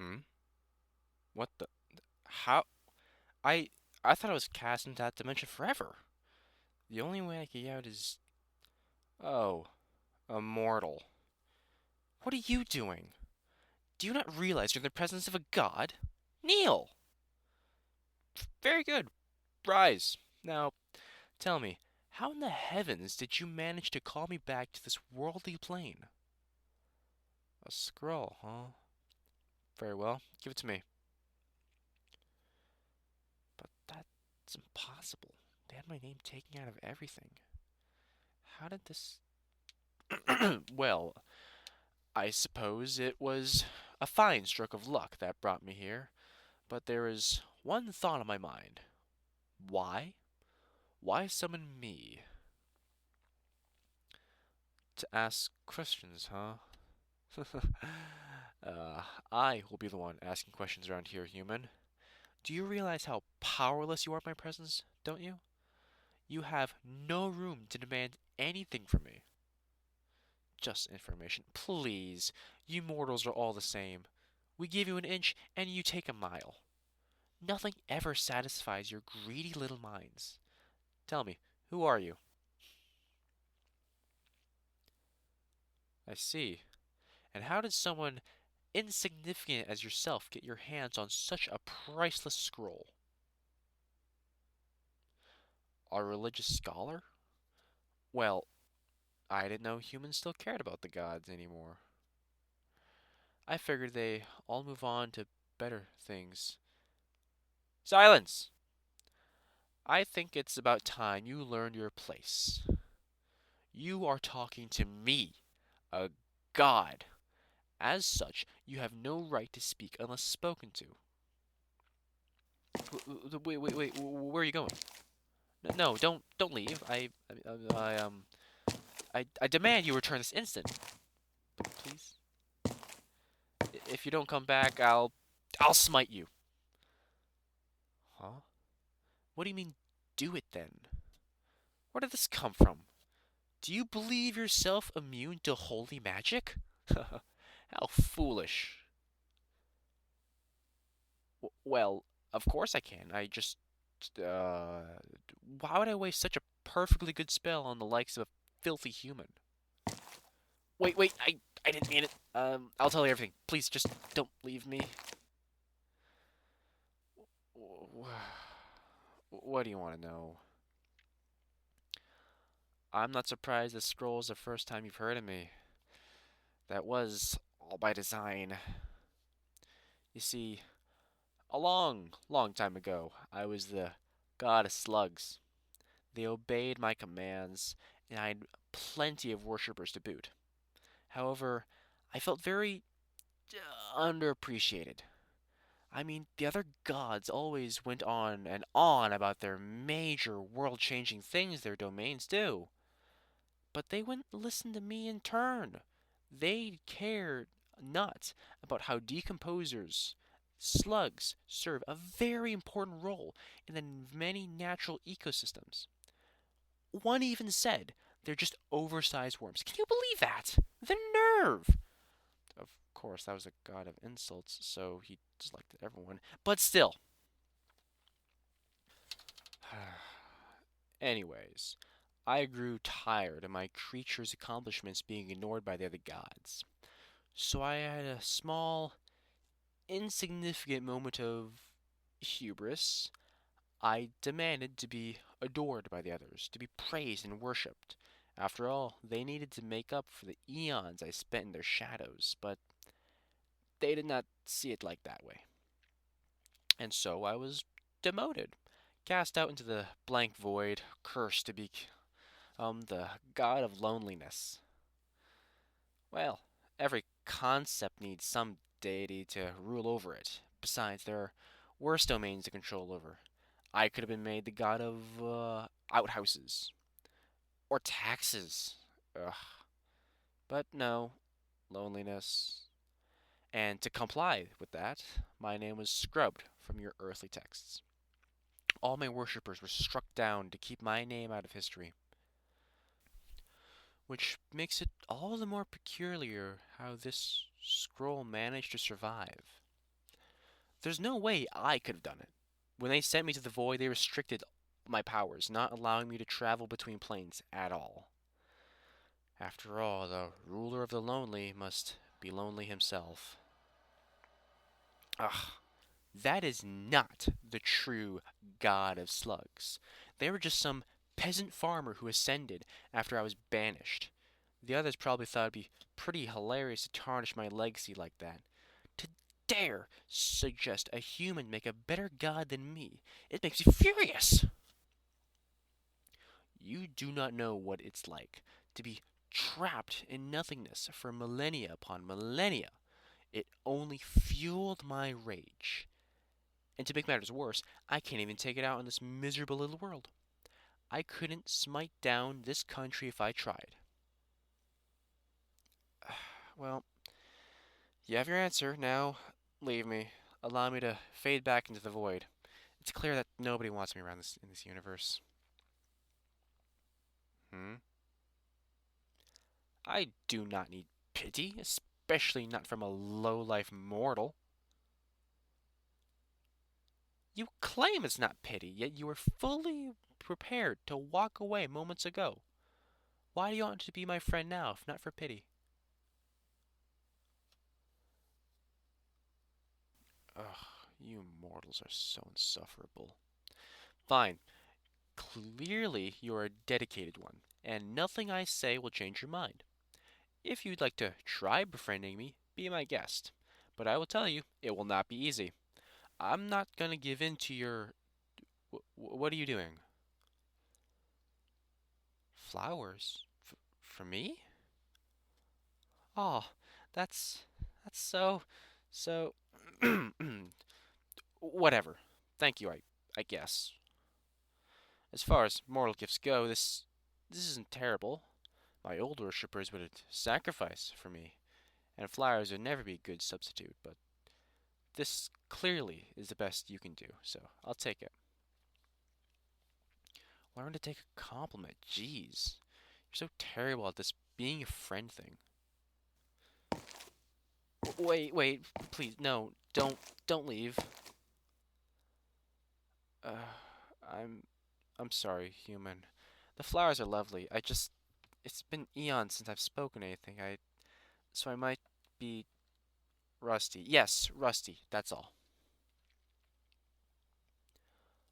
Hmm? What the? How? I I thought I was cast into that dimension forever. The only way I can get out is... Oh, immortal. What are you doing? Do you not realize you're in the presence of a god? Kneel! Very good. Rise. Now, tell me, how in the heavens did you manage to call me back to this worldly plane? A scroll, huh? Very well. Give it to me. But that's impossible. They had my name taken out of everything. How did this... Well, I suppose it was a fine stroke of luck that brought me here, but there is one thought on my mind. Why? Why summon me? To ask questions, huh? uh, I will be the one asking questions around here, human. Do you realize how powerless you are in my presence, don't you? You have no room to demand anything from me. Just information. Please, you mortals are all the same. We give you an inch and you take a mile. Nothing ever satisfies your greedy little minds. Tell me, who are you? I see. And how did someone insignificant as yourself get your hands on such a priceless scroll? A religious scholar? Well, I didn't know humans still cared about the gods anymore. I figured they all move on to better things. Silence! I think it's about time you learned your place. You are talking to me, a god. As such, you have no right to speak unless spoken to. Wait, where are you going? No, don't leave. I demand you return this instant. Please. If you don't come back, I'll smite you. Huh? What do you mean, do it then? Where did this come from? Do you believe yourself immune to holy magic? How foolish. Well, of course I can. Uh, why would I waste such a perfectly good spell on the likes of a filthy human? Wait, I didn't mean it. I'll tell you everything. Please, just don't leave me. What do you want to know? I'm not surprised this scroll's the first time you've heard of me. That was all by design. You see, a long time ago, I was the god of slugs. They obeyed my commands, and I had plenty of worshippers to boot. However, I felt very underappreciated. I mean, the other gods always went on and on about their major world changing things their domains do. But they wouldn't listen to me in turn. They cared not about how decomposers, slugs, serve a very important role in the many natural ecosystems. One even said they're just oversized worms. Can you believe that? The nerve! Of course, that was a god of insults, so he disliked everyone. But still. Anyways, I grew tired of my creature's accomplishments being ignored by the other gods. So I had a small, insignificant moment of hubris. I demanded to be adored by the others, to be praised and worshipped. After all, they needed to make up for the eons I spent in their shadows, but they did not see it like that way. And so I was demoted, cast out into the blank void, cursed to be the god of loneliness. Well, every concept needs some deity to rule over it. Besides, there are worse domains to control over. I could have been made the god of outhouses or taxes. Ugh. But no, loneliness. And to comply with that, my name was scrubbed from your earthly texts. All my worshippers were struck down to keep my name out of history. Which makes it all the more peculiar how this scroll managed to survive. There's no way I could have done it. When they sent me to the void, they restricted my powers, not allowing me to travel between planes at all. After all, the ruler of the lonely must be lonely himself. Ugh, that is not the true god of slugs. They were just some peasant farmer who ascended after I was banished. The others probably thought it'd be pretty hilarious to tarnish my legacy like that. To dare suggest a human make a better god than me, it makes me furious. You do not know what it's like to be trapped in nothingness for millennia upon millennia. It only fueled my rage. And to make matters worse, I can't even take it out on this miserable little world. I couldn't smite down this country if I tried. Well, you have your answer. Now, leave me. Allow me to fade back into the void. It's clear that nobody wants me around in this universe. Hmm? I do not need pity, especially not from a low-life mortal. You claim it's not pity, yet you were fully prepared to walk away moments ago. Why do you want to be my friend now, if not for pity? Ugh, you mortals are so insufferable. Fine. Clearly, you're a dedicated one, and nothing I say will change your mind. If you'd like to try befriending me, be my guest. But I will tell you, it will not be easy. I'm not gonna give in to your. What are you doing? Flowers? For me? Oh, that's so. Whatever. Thank you, I guess. As far as mortal gifts go, this isn't terrible. My old worshippers would sacrifice for me, and flowers would never be a good substitute, but this clearly is the best you can do, so I'll take it. Learn to take a compliment. Jeez. You're so terrible at this being a friend thing. Wait, please, no, don't leave. Uh, I'm, I'm sorry, human. The flowers are lovely. It's been eons since I've spoken anything. So I might be rusty. Yes, rusty. That's all.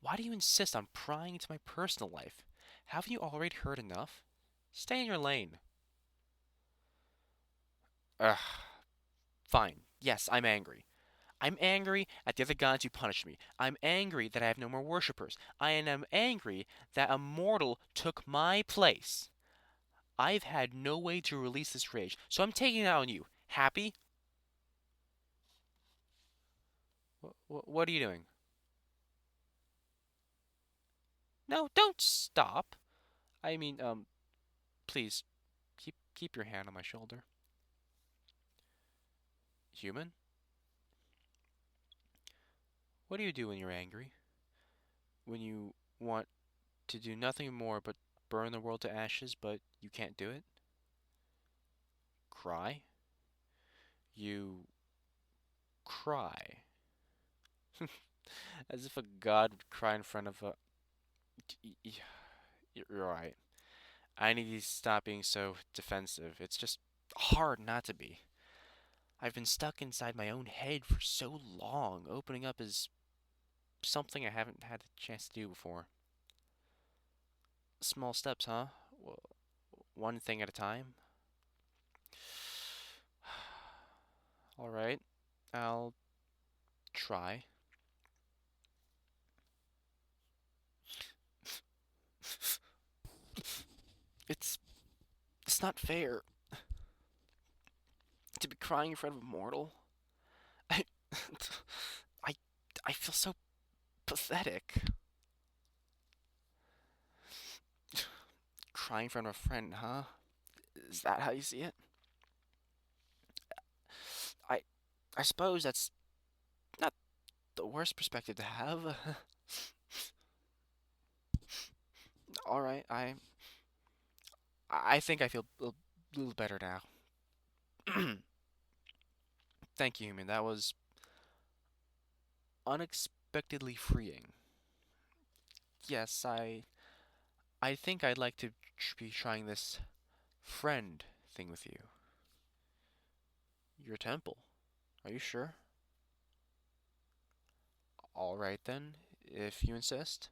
Why do you insist on prying into my personal life? Haven't you already heard enough? Stay in your lane. Ugh. Fine. Yes, I'm angry. I'm angry at the other gods who punished me. I'm angry that I have no more worshippers. I am angry that a mortal took my place. I've had no way to release this rage, so I'm taking it out on you. Happy? What are you doing? No, don't stop. I mean, please keep your hand on my shoulder. Human? What do you do when you're angry? When you want to do nothing more but burn the world to ashes, but you can't do it? Cry? You cry. As if a god would cry in front of a. You're right. I need to stop being so defensive. It's just hard not to be. I've been stuck inside my own head for so long. Opening up is something I haven't had the chance to do before. Small steps, huh? Well, one thing at a time. Alright, I'll try. It's it's not fair to be crying in front of a mortal. I I I feel so pathetic. Crying in front of a friend, huh? Is that how you see it? I I suppose that's not the worst perspective to have. All right, I think I feel a little better now. Thank you, human. That was unexpectedly freeing. Yes, I think I'd like to be trying this friend thing with you. Your temple. Are you sure? All right then, if you insist.